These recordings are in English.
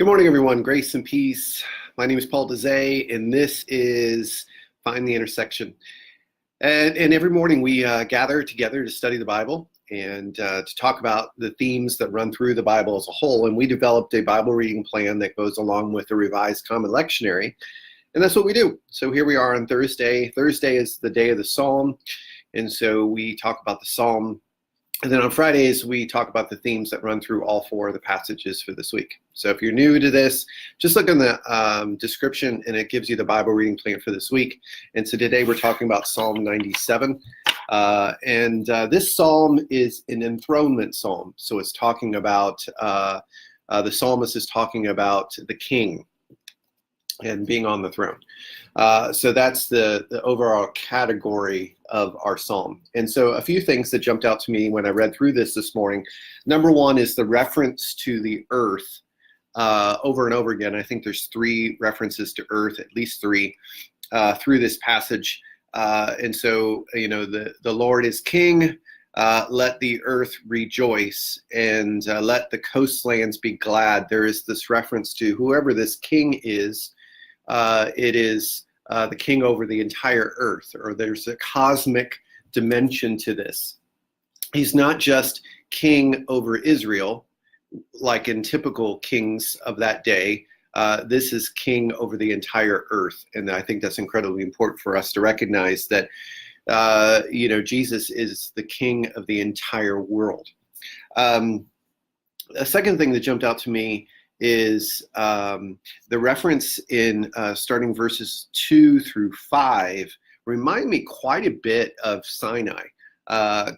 Good morning, everyone. Grace and peace. My name is Paul Dezay, and this is Find the Intersection. And every morning we gather together to study the Bible and to talk about the themes that run through the Bible as a whole. And we developed a Bible reading plan that goes along with the Revised Common Lectionary. And that's what we do. So here we are on Thursday. Thursday is the day of the Psalm. And so we talk about the Psalm. And then on Fridays, we talk about the themes that run through all four of the passages for this week. So if you're new to this, just look in the description and it gives you the Bible reading plan for this week. And so today we're talking about Psalm 97. This psalm is an enthronement psalm. So it's talking about, the psalmist is talking about the king and being on the throne. So that's the overall category of our psalm. And so a few things that jumped out to me when I read through this morning. Number one is the reference to the earth over and over again. I think there's three references to earth, at least three, through this passage. And so, you know, the Lord is king. Let the earth rejoice and let the coastlands be glad. There is this reference to whoever this king is. It is the king over the entire earth, or there's a cosmic dimension to this. He's not just king over Israel, like in typical kings of that day. This is king over the entire earth. And I think that's incredibly important for us to recognize that, Jesus is the king of the entire world. A second thing that jumped out to me is the reference in starting verses 2 through 5 remind me quite a bit of Sinai.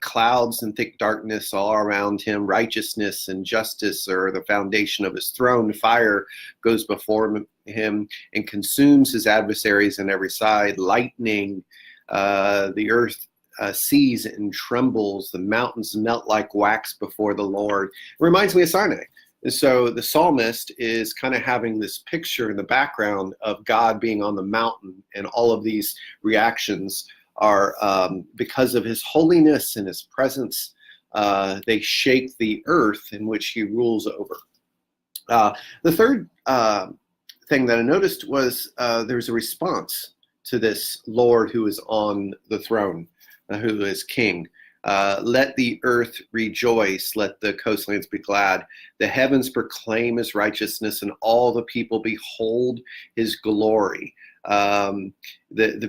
Clouds and thick darkness all around him, righteousness and justice are the foundation of his throne. Fire goes before him and consumes his adversaries on every side. Lightning, the earth sees and trembles. The mountains melt like wax before the Lord. It reminds me of Sinai. And so the psalmist is kind of having this picture in the background of God being on the mountain, and all of these reactions are because of his holiness and his presence. They shake the earth in which he rules over. The third thing that I noticed was there's a response to this Lord who is on the throne, who is king. Let the earth rejoice, let the coastlands be glad. The heavens proclaim his righteousness, and all the people behold his glory. The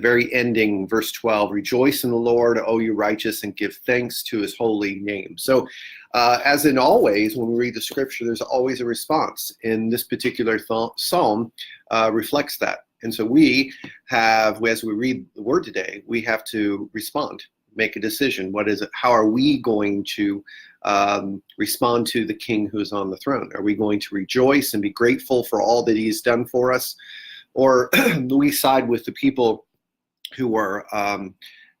very ending, verse 12, rejoice in the Lord, O you righteous, and give thanks to his holy name. So as in always, when we read the scripture, there's always a response. And this particular psalm reflects that. And so we have, as we read the word today, we have to respond. Make a decision. What is it? How are we going to respond to the king who is on the throne? Are we going to rejoice and be grateful for all that he's done for us? Or do we side with the people who are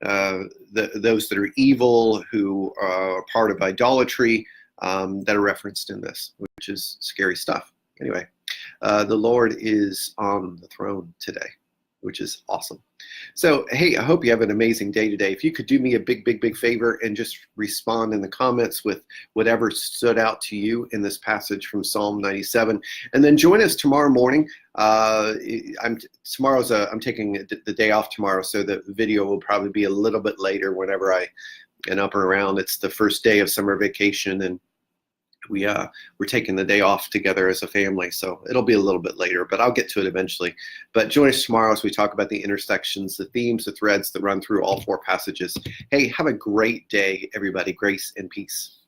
those that are evil, who are part of idolatry, that are referenced in this, which is scary stuff. Anyway, the Lord is on the throne today, which is awesome. So, hey, I hope you have an amazing day today. If you could do me a big favor and just respond in the comments with whatever stood out to you in this passage from Psalm 97. And then join us tomorrow morning. I'm taking the day off tomorrow, so the video will probably be a little bit later whenever I get up and around. It's the first day of summer vacation, and we're taking the day off together as a family, so it'll be a little bit later, but I'll get to it eventually. But join us tomorrow as we talk about the intersections, the themes, the threads that run through all four passages. Hey, have a great day, everybody. Grace and peace.